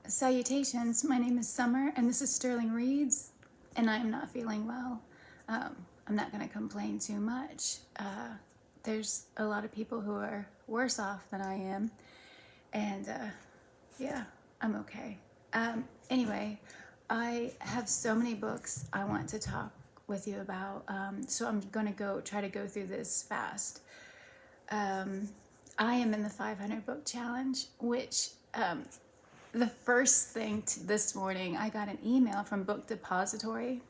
Salutations, my name is Summer and this is Sterling Reads, and I am not feeling well. I'm not going to complain too much. There's a lot of people who are worse off than I am, and yeah, I'm okay. Anyway, I have so many books I want to talk with you about, so I'm going to try to go through this fast. I am in the 500 book challenge, which the first thing this morning, I got an email from Book Depository.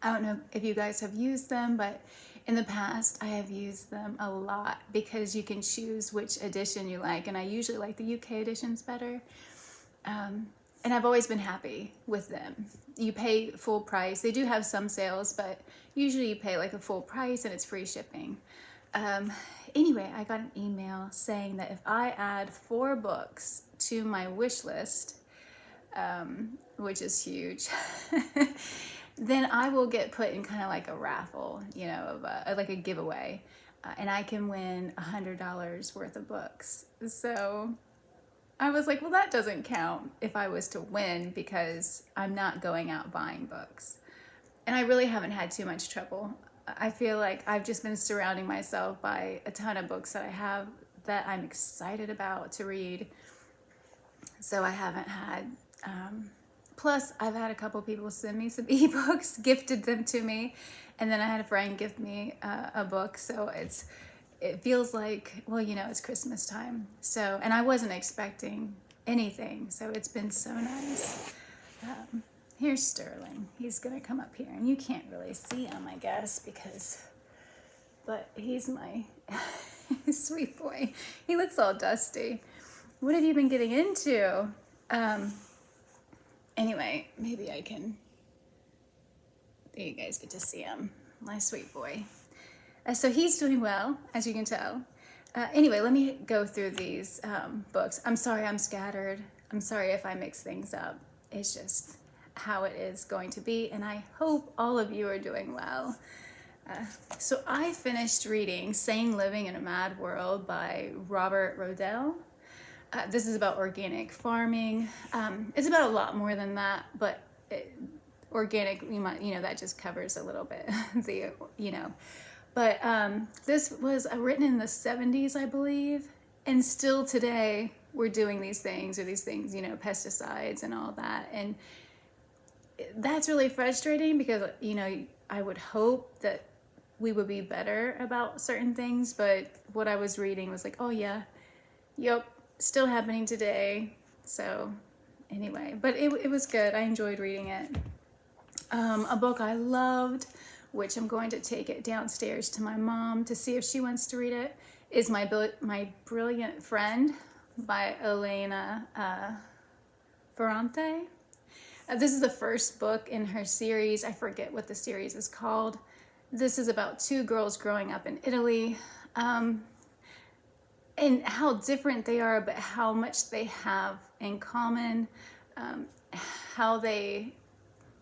I don't know if you guys have used them, but in the past I have used them a lot because you can choose which edition you like, and I usually like the UK editions better. And I've always been happy with them. You pay full price. They do have some sales, but usually you pay like a full price and it's free shipping. Anyway, I got an email saying that if I add 4 books to my wish list, which is huge, then I will get put in kind of like a raffle, of like a giveaway, and I can win $100 worth of books. So I was like, well, that doesn't count if I was to win because I'm not going out buying books. And I really haven't had too much trouble. I feel like I've just been surrounding myself by a ton of books that I have that I'm excited about to read. So I haven't had, plus I've had a couple people send me some ebooks, gifted them to me, and then I had a friend gift me a book. So it feels like, well, it's Christmas time. So, and I wasn't expecting anything. So it's been so nice. Here's Sterling. He's gonna come up here, and you can't really see him, I guess, but he's my sweet boy. He looks all dusty. What have you been getting into? Anyway, maybe I can, there you guys get to see him, my sweet boy. So he's doing well, as you can tell. Anyway, let me go through these books. I'm sorry I'm scattered. I'm sorry if I mix things up. It's just how it is going to be, and I hope all of you are doing well. So I finished reading Sane Living in a Mad World by Robert Rodell. This is about organic farming. It's about a lot more than that, but organic, that just covers a little bit, But this was written in the 70s, I believe, and still today we're doing these things, pesticides and all that. And that's really frustrating because, I would hope that we would be better about certain things, but what I was reading was like, oh yeah, yep, still happening today. So anyway, but it was good. I enjoyed reading it. A book I loved, which I'm going to take it downstairs to my mom to see if she wants to read it, is My Brilliant Friend by Elena Ferrante. This is the first book in her series. I forget what the series is called. This is about 2 girls growing up in Italy, and how different they are, but how much they have in common, how they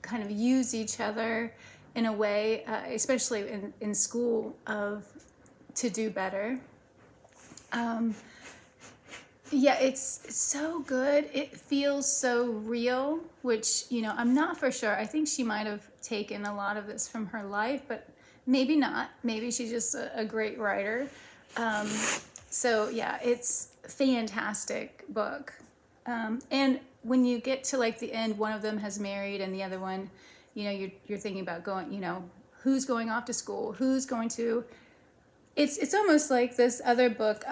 kind of use each other in a way, especially in school, to do better. Yeah, it's so good. It feels so real, which, I'm not for sure. I think she might have taken a lot of this from her life, but maybe not. Maybe she's just a great writer. So yeah, it's a fantastic book. And when you get to like the end, one of them has married and the other one, you're thinking about going, who's going off to school, who's going to, it's almost like this other book,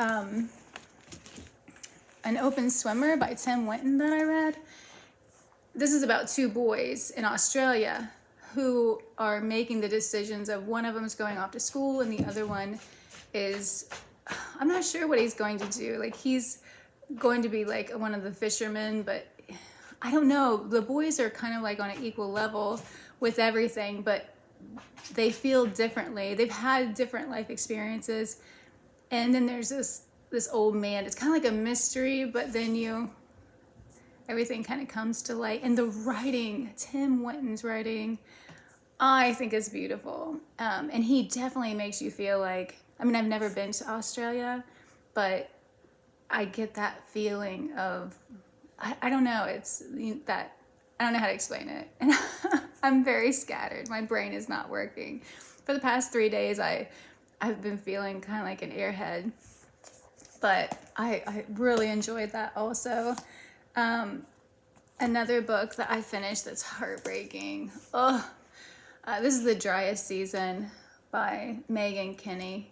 An Open Swimmer by Tim Winton that I read. This is about 2 boys in Australia who are making the decisions of one of them is going off to school and the other one is, I'm not sure what he's going to do. Like he's going to be like one of the fishermen, but I don't know. The boys are kind of like on an equal level with everything, but they feel differently. They've had different life experiences. And then there's this old man. It's kind of like a mystery, but then everything kind of comes to light. And the writing, Tim Winton's writing, I think is beautiful. And he definitely makes you feel like, I've never been to Australia, but I get that feeling of I don't know. It's that, I don't know how to explain it. And I'm very scattered. My brain is not working. For the past 3 days, I've been feeling kind of like an airhead. But I really enjoyed that also. Another book that I finished that's heartbreaking. This is The Driest Season by Megan Kinney.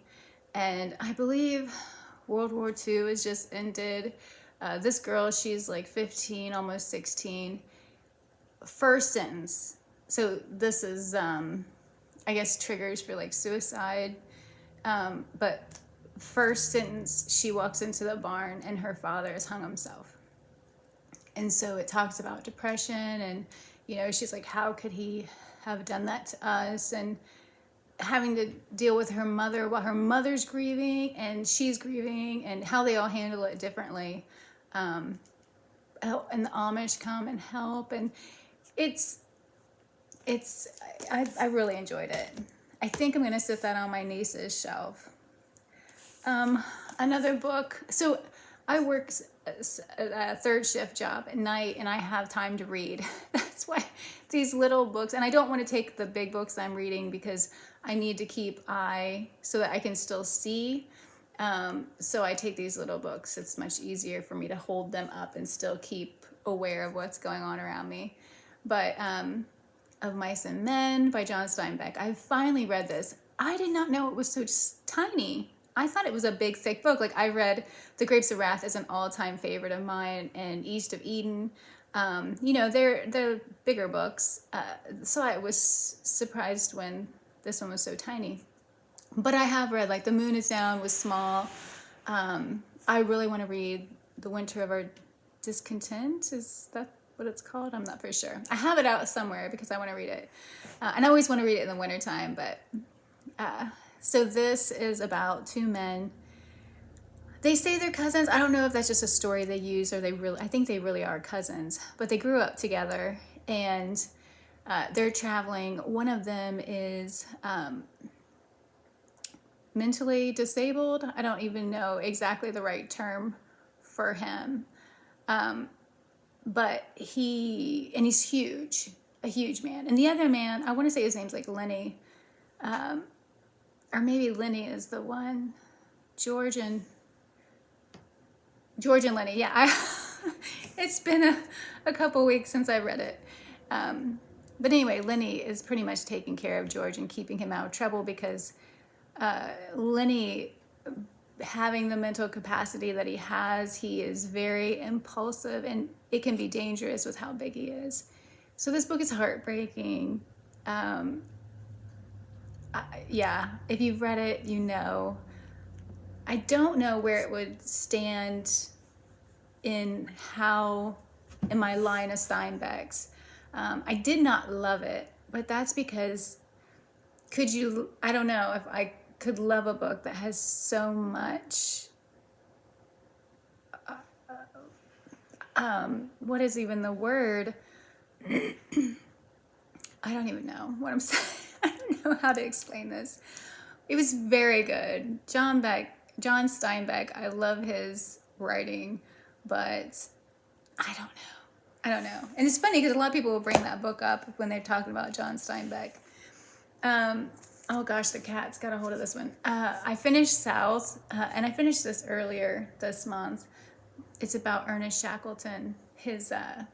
And I believe World War II has just ended. This girl, she's like 15, almost 16. First sentence. So this is, I guess, triggers for like suicide. But first sentence, she walks into the barn and her father has hung himself. And so it talks about depression and, she's like, how could he have done that to us? And having to deal with her mother while her mother's grieving and she's grieving, and how they all handle it differently. And the Amish come and help, and I really enjoyed it. I think I'm going to sit that on my niece's shelf. Another book. So I work a third shift job at night, and I have time to read. That's why these little books, and I don't want to take the big books I'm reading because I need to keep eye so that I can still see. So I take these little books. It's much easier for me to hold them up and still keep aware of what's going on around me. But Of Mice and Men by John Steinbeck. I finally read this. I did not know it was so tiny. I thought it was a big, thick book. Like, I read The Grapes of Wrath is an all-time favorite of mine, and East of Eden. They're bigger books. So I was surprised when this one was so tiny. But I have read, like, The Moon is Down was small. I really want to read The Winter of Our Discontent. Is that what it's called? I'm not for sure. I have it out somewhere because I want to read it. And I always want to read it in the wintertime, but... So this is about two men. They say they're cousins. I don't know if that's just a story they use or I think they really are cousins, but they grew up together, and they're traveling. One of them is mentally disabled. I don't even know exactly the right term for him. But he's huge, a huge man. And the other man, I want to say his name's like Lenny. Or maybe Lenny is the one. George and Lenny. Yeah, it's been a couple weeks since I read it. But anyway, Lenny is pretty much taking care of George and keeping him out of trouble because Lenny, having the mental capacity that he has, he is very impulsive, and it can be dangerous with how big he is. So this book is heartbreaking. Yeah, if you've read it, you know. I don't know where it would stand in my line of Steinbeck's. I did not love it, but that's because I don't know if I could love a book that has so much, what is even the word? I don't even know what I'm saying. I don't know how to explain this. It was very good. John Steinbeck, I love his writing, but I don't know. And it's funny because a lot of people will bring that book up when they're talking about John Steinbeck. Oh gosh, the cat's got a hold of this one. I finished South, and I finished this earlier this month. It's about Ernest Shackleton, the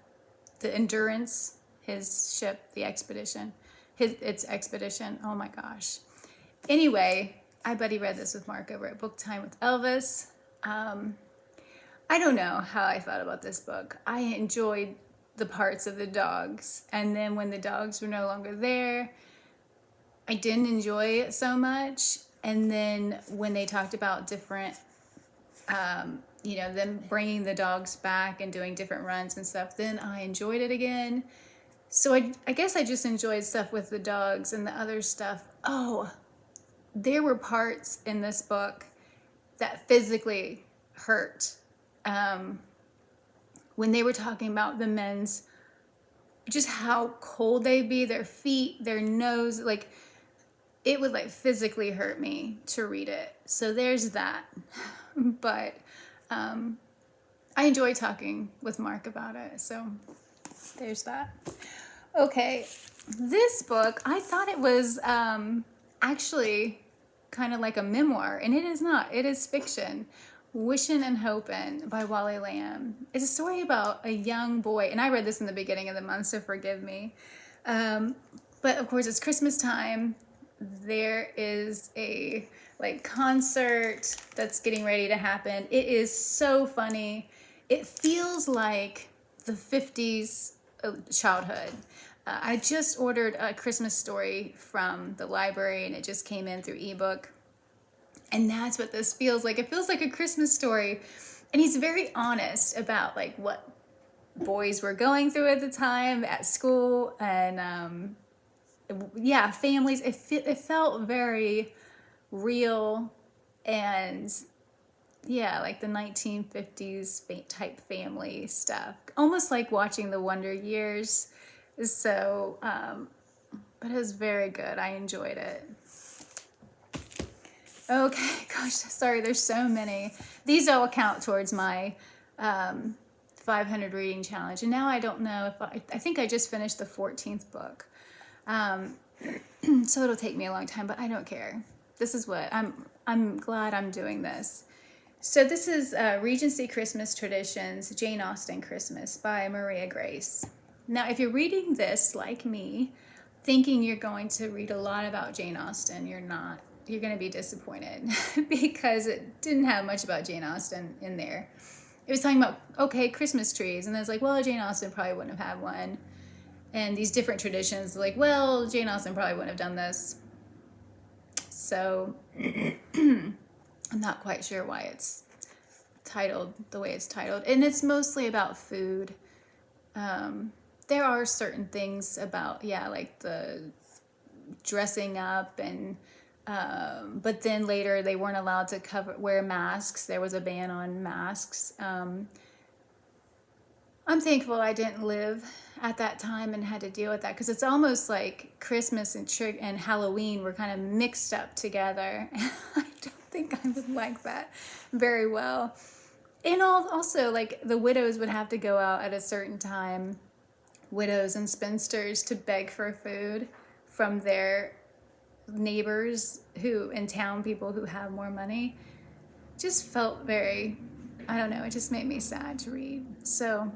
Endurance, his ship, the expedition. Its expedition. Oh my gosh. Anyway, I bet he read this with Mark over at Book Time with Elvis. I don't know how I felt about this book. I enjoyed the parts of the dogs, and then when the dogs were no longer there, I didn't enjoy it so much. And then when they talked about different, them bringing the dogs back and doing different runs and stuff, then I enjoyed it again. So I guess I just enjoyed stuff with the dogs, and the other stuff. Oh, there were parts in this book that physically hurt. When they were talking about the men's, just how cold they'd be, their feet, their nose, like it would like physically hurt me to read it. So there's that. But I enjoy talking with Mark about it. So there's that. Okay, this book, I thought it was actually kind of like a memoir, and it is not. It is fiction. Wishin' and Hopin' by Wally Lamb. It's a story about a young boy, and I read this in the beginning of the month, so forgive me. But of course, it's Christmas time. There is a like concert that's getting ready to happen. It is so funny. It feels like the 50s childhood. I just ordered A Christmas Story from the library, and it just came in through ebook. And that's what this feels like. It feels like a Christmas story. And he's very honest about like what boys were going through at the time at school, and yeah, families. It felt very real, and yeah, like the 1950s type family stuff. Almost like watching The Wonder Years. So, but it was very good. I enjoyed it. Okay, gosh, sorry, there's so many. These all count towards my 500 reading challenge. And now I don't know if I think I just finished the 14th book. So it'll take me a long time, but I don't care. This is what I'm glad I'm doing this. So this is Regency Christmas Traditions, Jane Austen Christmas by Maria Grace. Now, if you're reading this like me, thinking you're going to read a lot about Jane Austen, you're not. You're going to be disappointed because it didn't have much about Jane Austen in there. It was talking about, okay, Christmas trees. And it's like, well, Jane Austen probably wouldn't have had one. And these different traditions, like, well, Jane Austen probably wouldn't have done this. So I'm not quite sure why it's titled the way it's titled. And it's mostly about food. There are certain things about, yeah, like the dressing up and but then later they weren't allowed to wear masks. There was a ban on masks. I'm thankful I didn't live at that time and had to deal with that, because it's almost like Christmas and Halloween were kind of mixed up together. I don't think I would like that very well. And also, like, the widows would have to go out at a certain time, widows and spinsters, to beg for food from their neighbors who in town, people who have more money. Just felt very, I don't know, it just made me sad to read. So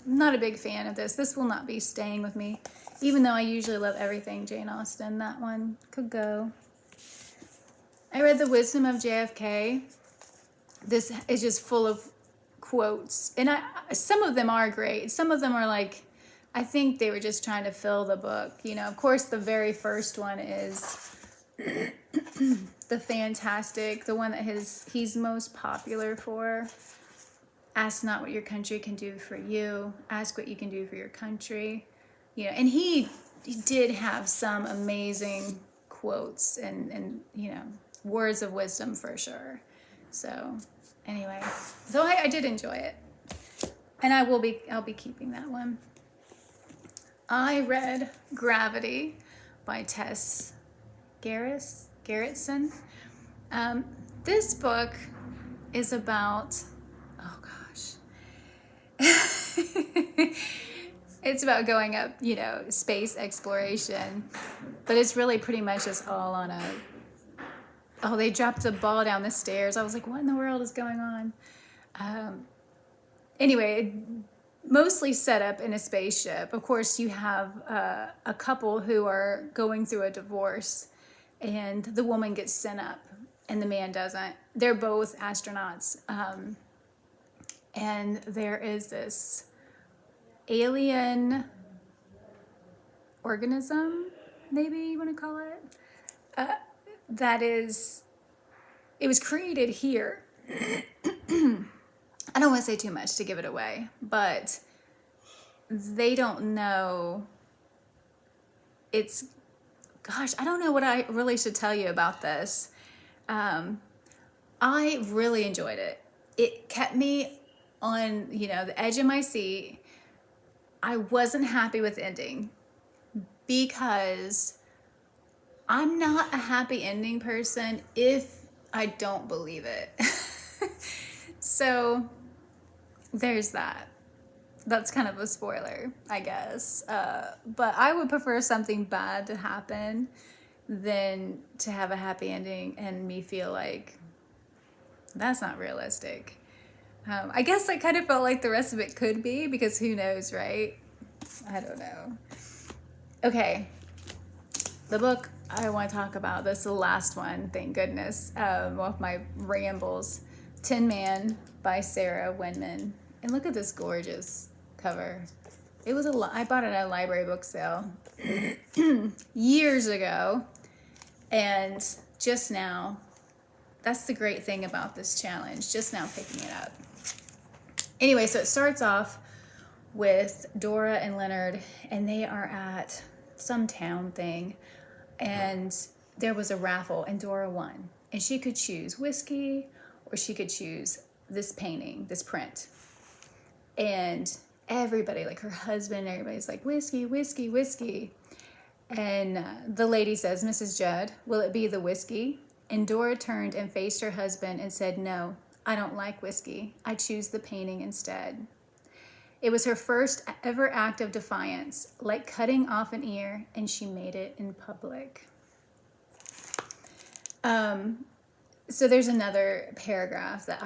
I'm not a big fan of this. This will not be staying with me, even though I usually love everything Jane Austen. That one could go. I read The Wisdom of JFK. This is just full of quotes, and some of them are great. Some of them are like, I think they were just trying to fill the book. You know, of course, the very first one is the fantastic, the one that he's most popular for. Ask not what your country can do for you. Ask what you can do for your country. You know, and he did have some amazing quotes and you know, words of wisdom for sure. So anyway, so I did enjoy it, and I'll be keeping that one. I read Gravity by Tess Gerritsen. This book is about, oh gosh, it's about going up, you know, space exploration, but it's really pretty much just all on oh, they dropped a ball down the stairs. I was like, what in the world is going on? Anyway, mostly set up in a spaceship. Of course, you have a couple who are going through a divorce, and the woman gets sent up and the man doesn't. They're both astronauts. And there is this alien organism, maybe you want to call it, it was created here. I don't want to say too much to give it away, but they don't know gosh, I don't know what I really should tell you about this. I really enjoyed it. It kept me on, you know, the edge of my seat. I wasn't happy with the ending because I'm not a happy ending person if I don't believe it. So there's that. That's kind of a spoiler, I guess. But I would prefer something bad to happen than to have a happy ending and me feel like that's not realistic. I guess I kind of felt like the rest of it could be, because who knows, right? I don't know. Okay, the book I want to talk about, this is the last one, thank goodness, of my Rambles. Tin Man by Sarah Winman. And look at this gorgeous cover. It was I bought it at a library book sale years ago, and just now, that's the great thing about this challenge, just now picking it up. Anyway, so it starts off with Dora and Leonard, and they are at some town thing, and there was a raffle, and Dora won. And she could choose whiskey, or she could choose this painting, this print. And everybody, like her husband, everybody's like, whiskey, whiskey, whiskey. And the lady says, Mrs. Judd, will it be the whiskey? And Dora turned and faced her husband and said, no, I don't like whiskey. I choose the painting instead. It was her first ever act of defiance, like cutting off an ear, and she made it in public. So there's another paragraph that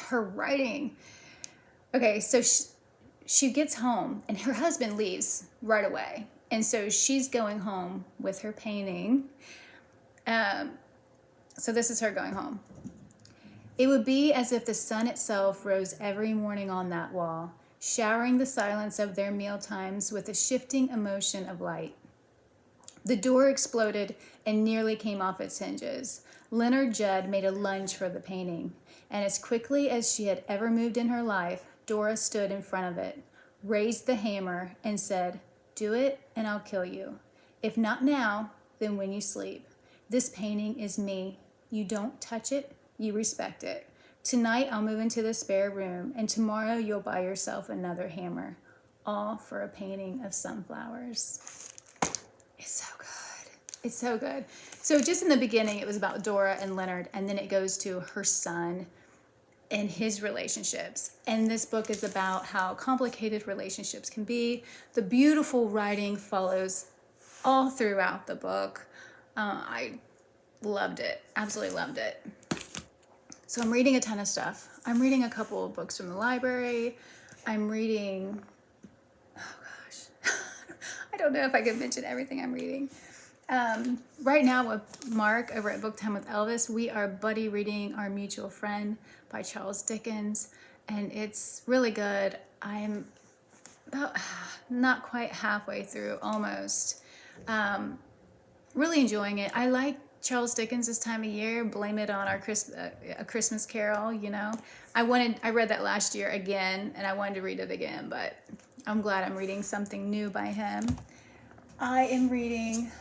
her writing. Okay, so she gets home, and her husband leaves right away. And so she's going home with her painting. So this is her going home. It would be as if the sun itself rose every morning on that wall, showering the silence of their meal times with a shifting emotion of light. The door exploded and nearly came off its hinges. Leonard Judd made a lunge for the painting, and as quickly as she had ever moved in her life, Dora stood in front of it, raised the hammer, and said, do it and I'll kill you. If not now, then when you sleep. This painting is me. You don't touch it, you respect it. Tonight I'll move into the spare room, and tomorrow you'll buy yourself another hammer, all for a painting of sunflowers. It's so good. It's so good. So just in the beginning, it was about Dora and Leonard, and then it goes to her son and his relationships. And this book is about how complicated relationships can be. The beautiful writing follows all throughout the book. I loved it. Absolutely loved it. So I'm reading a ton of stuff. I'm reading a couple of books from the library. I'm reading, oh gosh, I don't know if I can mention everything I'm reading. Right now with Mark over at Book Time with Elvis, we are buddy reading Our Mutual Friend by Charles Dickens, and it's really good. I'm about not quite halfway through, almost. Really enjoying it. I like Charles Dickens this time of year. Blame it on A Christmas Carol, you know. I read that last year again, and I wanted to read it again, but I'm glad I'm reading something new by him. I am reading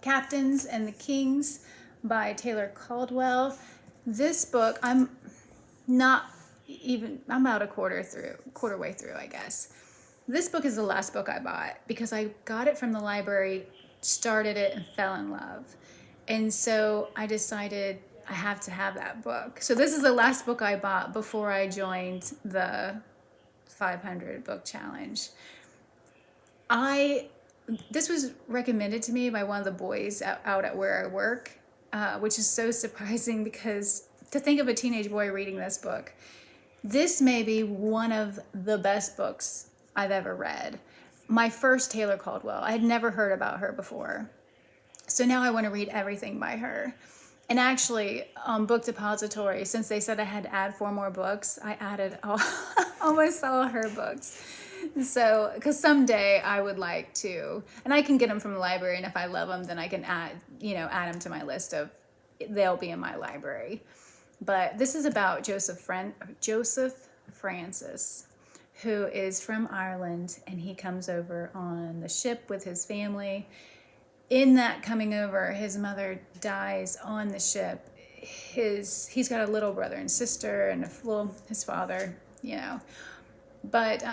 Captains and the Kings by Taylor Caldwell. This book, I'm about a quarter way through, I guess. This book is the last book I bought because I got it from the library, started it, and fell in love. And so I decided I have to have that book. So this is the last book I bought before I joined the 500 book challenge. This was recommended to me by one of the boys out at where I work, which is so surprising because to think of a teenage boy reading this book, this may be one of the best books I've ever read. My first Taylor Caldwell. I had never heard about her before. So now I want to read everything by her. And actually, on Book Depository, since they said I had to add 4 more books, I added almost all her books. So, because someday I would like to, and I can get them from the library, and if I love them, then I can add them to my list of, they'll be in my library. But this is about Joseph Francis, who is from Ireland, and he comes over on the ship with his family. In that coming over, his mother dies on the ship. He's got a little brother and sister, and his father, but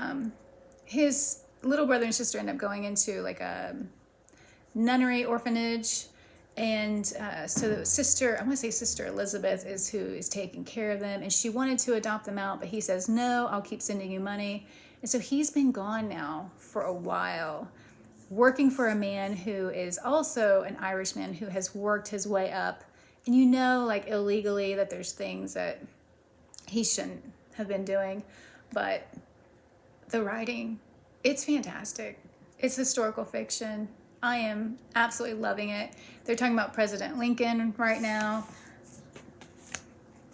his little brother and sister end up going into like a nunnery orphanage, And so the sister, I want to say Sister Elizabeth is who is taking care of them. And she wanted to adopt them out, but he says, no, I'll keep sending you money. And so he's been gone now for a while, working for a man who is also an Irishman who has worked his way up. And you know, like illegally, that there's things that he shouldn't have been doing. But the writing, it's fantastic. It's historical fiction. I am absolutely loving it. They're talking about President Lincoln right now.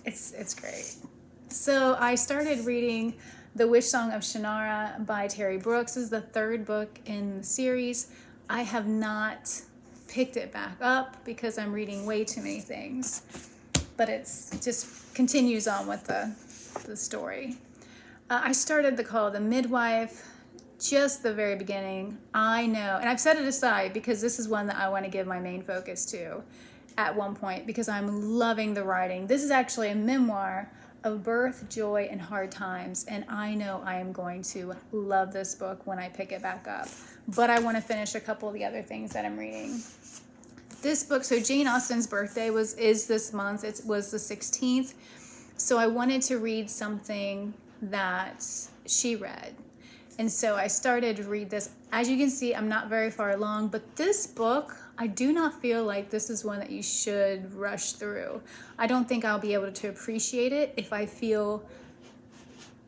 It's great. So I started reading The Wish Song of Shinara by Terry Brooks. This is the third book in the series. I have not picked it back up because I'm reading way too many things. But it just continues on with the story. I started the Midwife, just the very beginning. I know, and I've set it aside because this is one that I want to give my main focus to at one point because I'm loving the writing. This is actually a memoir of birth, joy, and hard times, and I know I am going to love this book when I pick it back up. But I want to finish a couple of the other things that I'm reading. This book, so Jane Austen's birthday is this month. It was the 16th. So I wanted to read something that she read. And so I started to read this. As you can see, I'm not very far along, but this book, I do not feel like this is one that you should rush through. I don't think I'll be able to appreciate it if I feel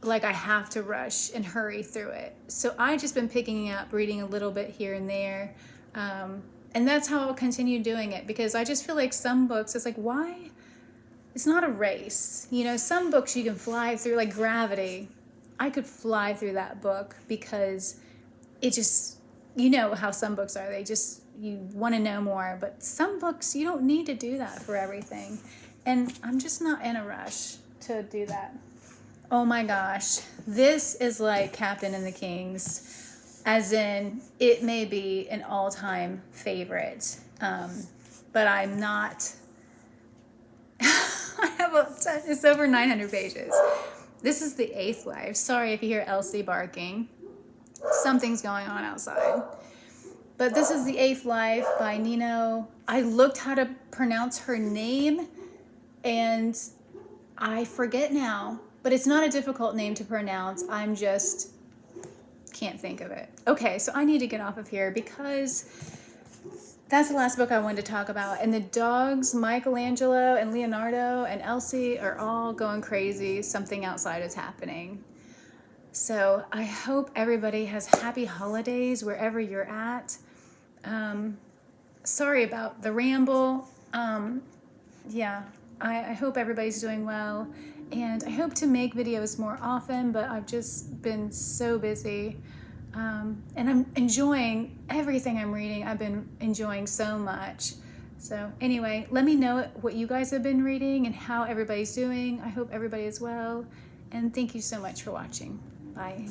like I have to rush and hurry through it. So I've just been picking up, reading a little bit here and there. And that's how I'll continue doing it because I just feel like some books, it's like, why? It's not a race. You know, some books you can fly through, like Gravity. I could fly through that book because it just, you know how some books are. You want to know more. But some books, you don't need to do that for everything. And I'm just not in a rush to do that. Oh my gosh. This is like Captain and the Kings, as in it may be an all-time favorite. But I'm not. It's over 900 pages. This is the 8th life. Sorry if you hear Elsie barking. Something's going on outside. But this is the 8th life by Nino. I looked how to pronounce her name and I forget now. But it's not a difficult name to pronounce. I'm just can't think of it. Okay, so I need to get off of here because that's the last book I wanted to talk about. And the dogs, Michelangelo and Leonardo and Elsie, are all going crazy. Something outside is happening. So I hope everybody has happy holidays wherever you're at. Sorry about the ramble. Yeah, I hope everybody's doing well. And I hope to make videos more often, but I've just been so busy. And I'm enjoying everything I'm reading. I've been enjoying so much. So anyway, let me know what you guys have been reading and how everybody's doing. I hope everybody is well. And thank you so much for watching. Bye.